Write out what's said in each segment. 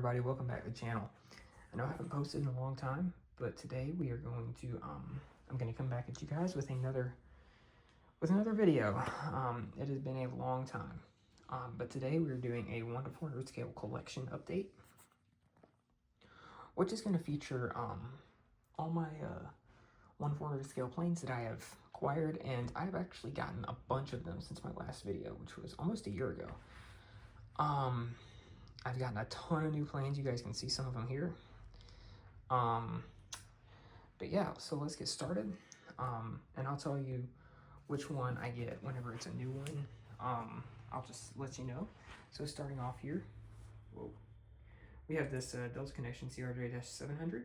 everybody, welcome back to the channel. I know I haven't posted in a long time, but today we are going to I'm going to come back at you guys with another video. It has been a long time, but today we are doing a 1 to 400 scale collection update, which is going to feature all my 1 to 400 scale planes that I have acquired, and I've actually gotten a bunch of them since my last video, which was almost a year ago. I've gotten a ton of new planes. You guys can see some of them here. But yeah, so let's get started. And I'll tell you which one I get whenever it's a new one. I'll just let you know. So starting off here, whoa, we have this Delta Connection CRJ-700.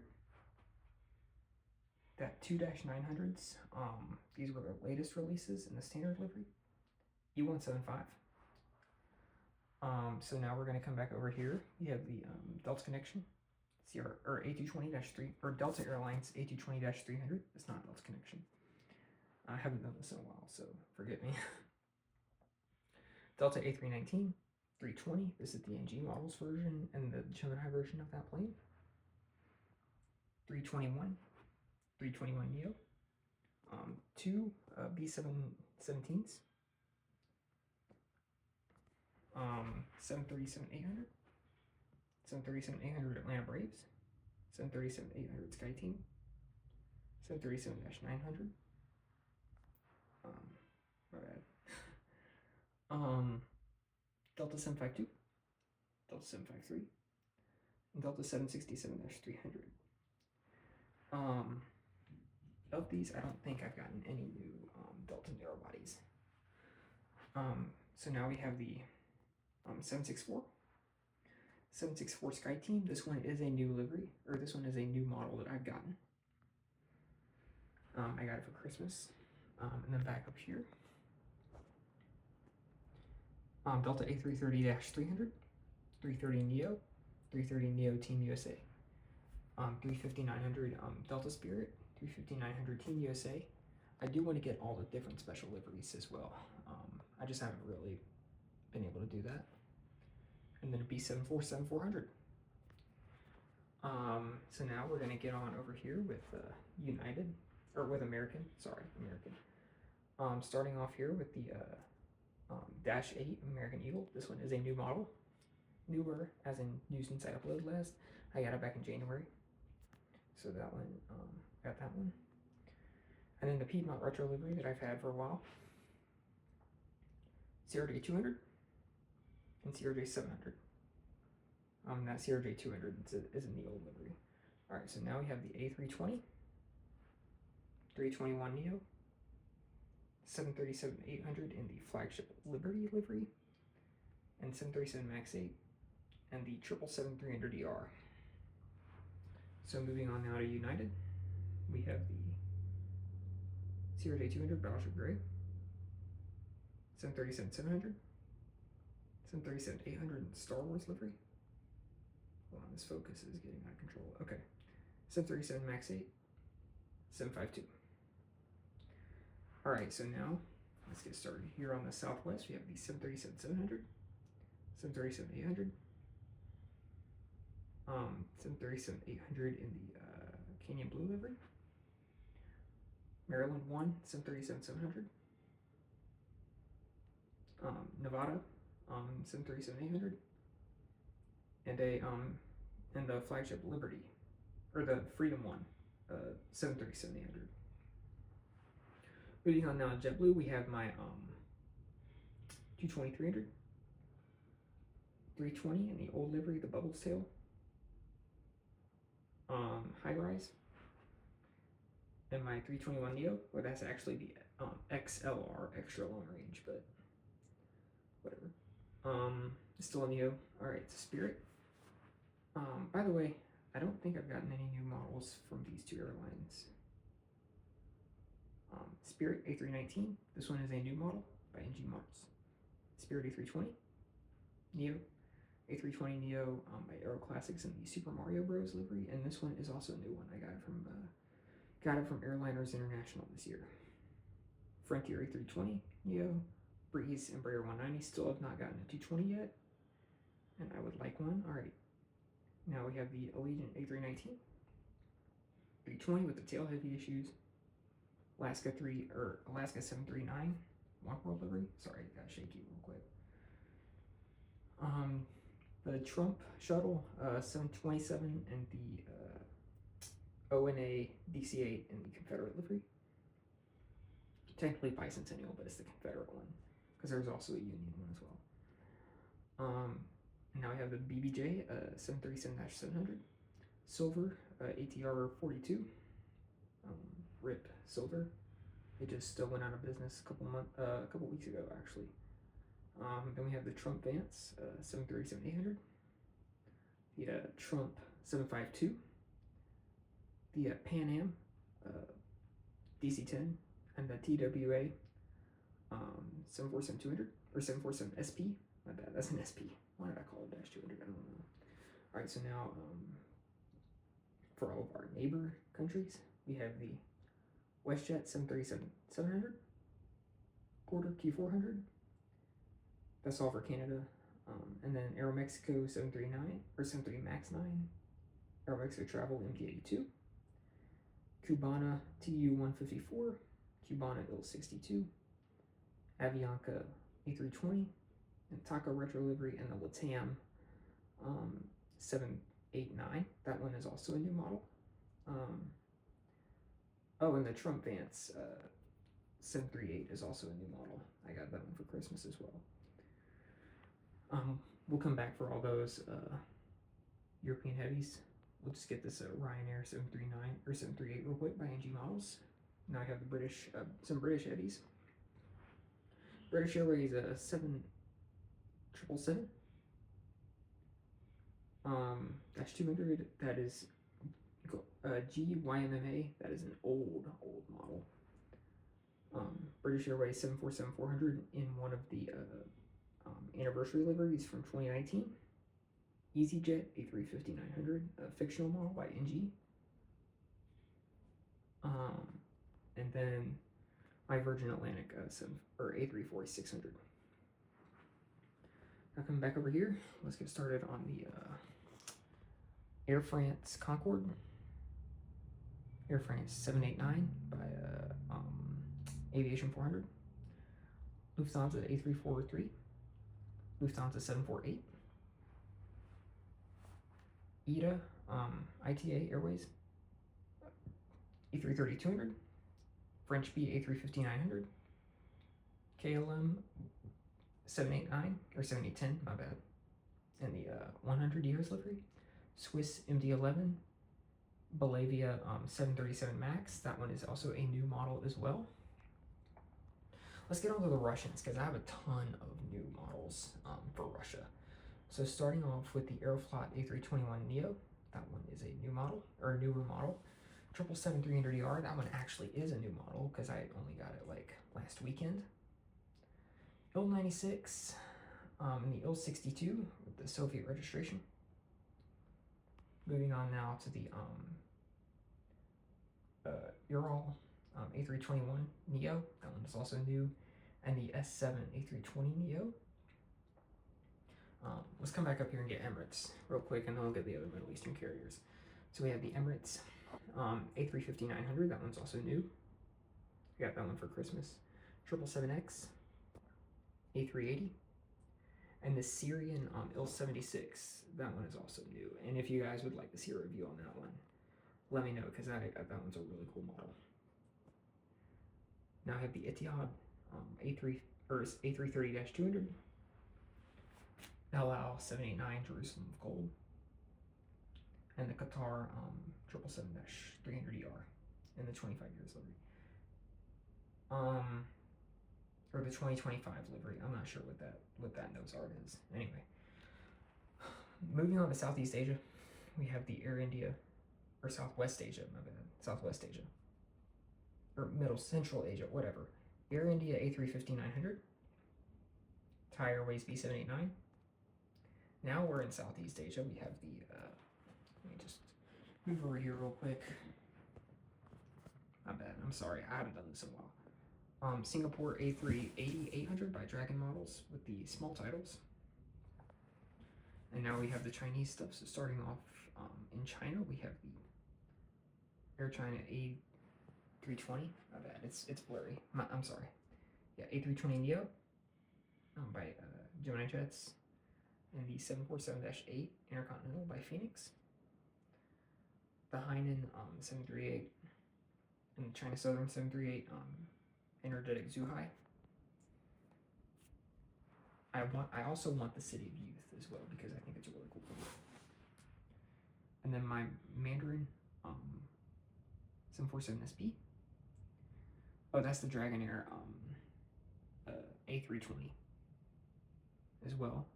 That 2-900s. These were the latest releases in the standard livery. E175. So now we're going to come back over here. We have the Delta Connection A220-3 or Delta Airlines A220-300. It's not Delta Connection. I haven't done this in a while, so forgive me. Delta A319, 320. This is the NG models version and the Gemini version of that plane. 321, 321 Neo. Two B717s. 737-800, 737-800 Atlanta Braves, 737-800 Sky Team, 737-900, my bad, Delta 752, Delta 753, and Delta 767-300. Of these, I don't think I've gotten any new Delta narrow bodies. So now we have the 764 Sky Team. This one is a new livery, or this one is a new model that I've gotten. I got it for Christmas. And then back up here, Delta A330-300, 330 Neo, 330 Neo Team USA, 350-900 Delta Spirit, 350-900 Team USA. I do want to get all the different special liveries as well. I just haven't really been able to do that. And then a B747-400. So now we're going to get on over here with United, or with American. Sorry, American. Starting off here with the Dash 8 American Eagle. This one is a new model. Newer, as in new since I uploaded last. I got it back in January. So that one, got that one. And then the Piedmont Retro livery that I've had for a while. CRJ-200 and CRJ-700. That CRJ-200 is in the old livery. Alright, so now we have the A320, 321 Neo, 737-800 in the flagship Liberty livery, and 737 MAX 8, and the 777-300ER. So moving on now to United, we have the CRJ-200 Battleship Gray, 737-700, 737-800 in Star Wars livery. Hold on, this focus is getting out of control. Okay, 737 MAX 8, 752. All right, so now let's get started. Here on the Southwest, we have the 737-700, 737-800, 737-800 in the Canyon Blue livery, Maryland 1, 737-700, Nevada, 737-800, and and the flagship Liberty, or the Freedom 1, 737-800. Moving on now to JetBlue, we have my 220-300, 320 in the old livery, the Bubbles Tail, High Rise, and my 321 Neo, or that's actually the XLR, extra long range, but whatever. It's still a Neo. Alright, it's a Spirit. By the way, I don't think I've gotten any new models from these two airlines. Spirit A319. This one is a new model by NG Marts. Spirit A320. Neo. A320 Neo by Aero Classics in the Super Mario Bros. Livery. And this one is also a new one. I got it from Airlines International this year. Frontier A320 Neo. Breeze Embraer 190. Still have not gotten a 220 yet. And I would like one. Alright. Now we have the Allegiant A319, 320 with the tail heavy issues, Alaska 739, One World livery. Sorry, got shaky real quick. The Trump shuttle 727 and the ONA DC-8 in the Confederate livery. Technically bicentennial, but it's the Confederate one because there's also a Union one as well. Now we have the BBJ 737-700 silver ATR 42. RIP silver. It just went out of business a couple weeks ago actually. Then we have the Trump Vance 737-800, the Trump 752, the Pan Am DC-10, and the TWA 747-200 or 747 SP. My bad, that's an SP. Why did I call it -200? I don't know. All right, so now for all of our neighbor countries, we have the WestJet 737-700, Quarter Q400. That's all for Canada. And then Aeromexico 739 or 73 MAX 9, Aeromexico Travel MD-82, Cubana TU-154, Cubana IL-62, Avianca A320, and Taco Retro Livery, and the LATAM 789. That one is also a new model. Oh, and the Trump Vance 738 is also a new model. I got that one for Christmas as well. We'll come back for all those European heavies. We'll just get this Ryanair 739 or 738 real quick by NG Models. Now I have the British, some British heavies. British Airways 777 -200. That is GYMMA. That is an old model. British Airways 747-400 in one of the anniversary liveries from 2019. EasyJet A350-900, a fictional model by NG. And then my Virgin Atlantic A340-600. Now coming back over here, let's get started on the Air France Concorde. Air France 789 by Aviation 400. Lufthansa A343. Lufthansa 748. ITA, ITA Airways A330-200. French B A350-900. KLM 789 or 7810, my bad. And the 100 years livery. Swiss MD-11. Belavia 737 MAX. That one is also a new model as well. Let's get on to the Russians because I have a ton of new models for Russia. So starting off with the Aeroflot A321neo, that one is a new model or a newer model. 777-300ER, that one actually is a new model because I only got it like last weekend. Il-96 and the Il-62 with the Soviet registration. Moving on now to the Ural A321neo, that one is also new, and the S7 A320neo. Let's come back up here and get Emirates real quick, and then we'll get the other Middle Eastern carriers. So we have the Emirates A350-900, that one's also new. We got that one for Christmas. 777X, A380, and the Syrian Il-76, that one is also new. And if you guys would like to see a review on that one, let me know because that one's a really cool model. Now I have the Etihad A330-200, El Al 789 Jerusalem of Gold, and the Qatar 777-300ER in the 25 years livery. Or the 2025 livery. I'm not sure what that notes art is. Anyway, moving on to Southeast Asia, we have the Air India, or Southwest Asia, my bad, Southwest Asia, or Middle Central Asia, whatever. Air India A350-900, Thai Airways B789. Now we're in Southeast Asia. We have the, let me just move over here real quick. My bad, I'm sorry, I haven't done this in a while. Singapore A380-800 by Dragon Models with the small titles. And now we have the Chinese stuff. So starting off in China, we have the Air China A320. My bad, it's blurry. I'm sorry. Yeah, A320neo by Gemini Jets, and the 747-8 Intercontinental by Phoenix. The Hainan 738 and the China Southern 738 energetic Zhuhai. I also want the City of Youth as well because I think it's a really cool one. And then my Mandarin 747SP. Oh, that's the Dragonair A320 as well.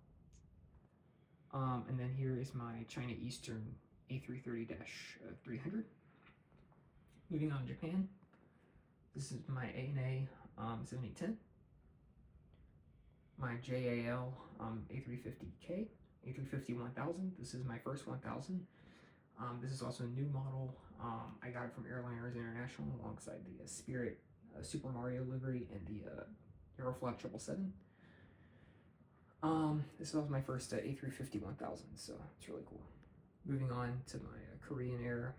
And then here is my China Eastern A330-300. Moving on to Japan. This is my ANA 7810. My JAL A350K, A350-1000. This is my first 1000. This is also a new model. I got it from Airlines International alongside the Spirit Super Mario livery and the Aeroflot 777. This was my first A350-1000, so it's really cool. Moving on to my Korean Air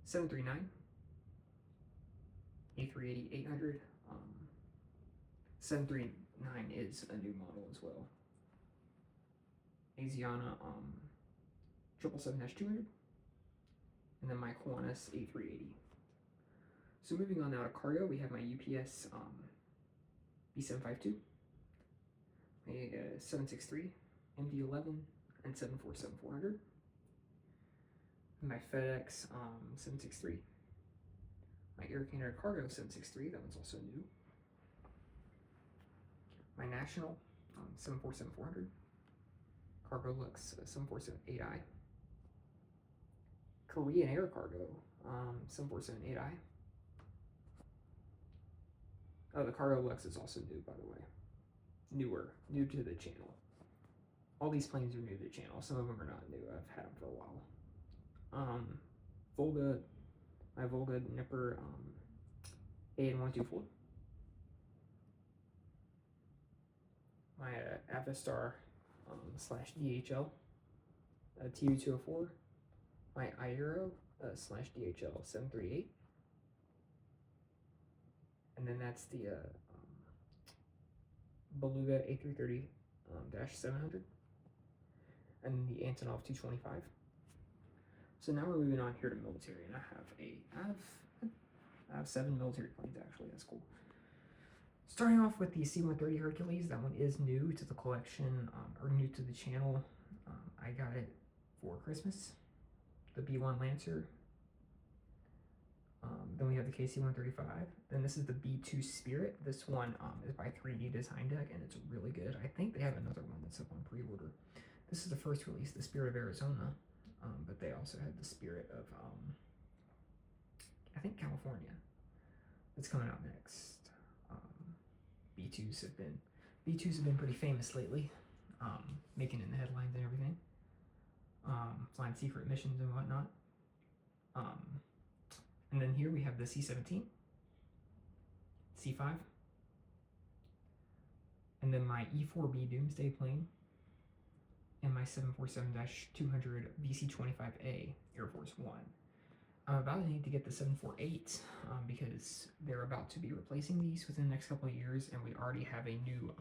739, A380-800. 739 is a new model as well. Asiana 777-200, and then my Qantas A380. So moving on now to cargo, we have my UPS B752, a 763, MD-11, and 747-400. And my FedEx 763, my Air Canada Cargo 763, that one's also new. My National 747-400, Cargo Lux 747-8i, Korean Air Cargo 747-8i. Oh, the Cargo Lux is also new, by the way. New to the channel. All these planes are new to the channel. Some of them are not new. I've had them for a while. Volga, my Volga Nipper AN124. My Avistar / DHL TU204. My Aero / DHL 738. And then that's the Beluga A330-700. And then the Antonov 225. So now we're moving on here to military, and I have 7 military planes actually. That's cool. Starting off with the C-130 Hercules. That one is new to the collection, or new to the channel. I got it for Christmas. The B-1 Lancer. Then we have the KC-135. Then this is the B-2 Spirit. This one is by 3D Design Deck, and it's really good. I think they have another one that's up on pre-order. This is the first release, the Spirit of Arizona, but they also had the Spirit of, I think, California. That's coming out next. B2s have been pretty famous lately, making it in the headlines and everything, flying secret missions and whatnot. And then here we have the C-17, C-5, and then my E-4B Doomsday plane, and my 747-200 VC-25A Air Force One. I'm about to need to get the 748 because they're about to be replacing these within the next couple of years, and we already have a new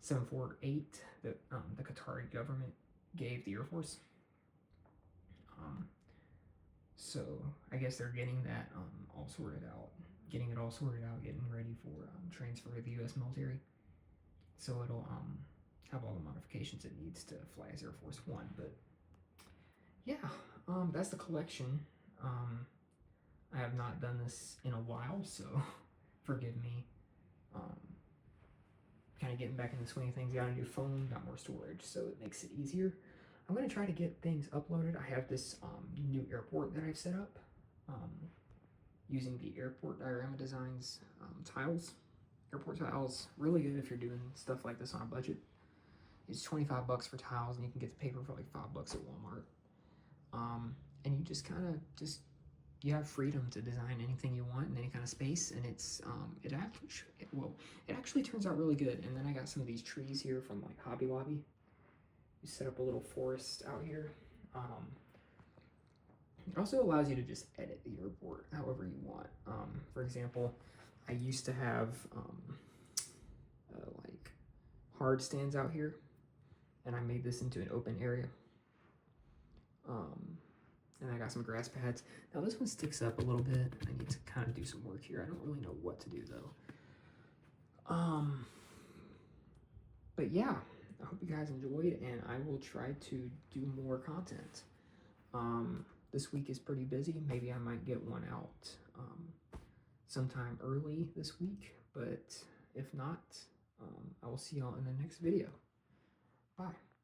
748 that the Qatari government gave the Air Force. So I guess they're getting that all sorted out, getting ready for transfer to the U.S. military. So it'll have all the modifications it needs to fly as Air Force One. But yeah, that's the collection. I have not done this in a while, so forgive me. Kind of getting back in the swing of things. Got a new phone, got more storage, so it makes it easier. I'm going to try to get things uploaded. I have this new airport that I've set up using the Airport Diorama Designs tiles. Airport tiles, really good if you're doing stuff like this on a budget. It's $25 for tiles, and you can get the paper for like $5 at Walmart. And you just kind of you have freedom to design anything you want in any kind of space, and it's it actually turns out really good. And then I got some of these trees here from like Hobby Lobby. You set up a little forest out here. It also allows you to just edit the airport however you want. For example, I used to have like hard stands out here, and I made this into an open area. And I got some grass pads. Now this one sticks up a little bit. I need to kind of do some work here. I don't really know what to do though. But yeah, I hope you guys enjoyed, and I will try to do more content. This week is pretty busy. Maybe I might get one out sometime early this week, but if not, I will see y'all in the next video. Bye.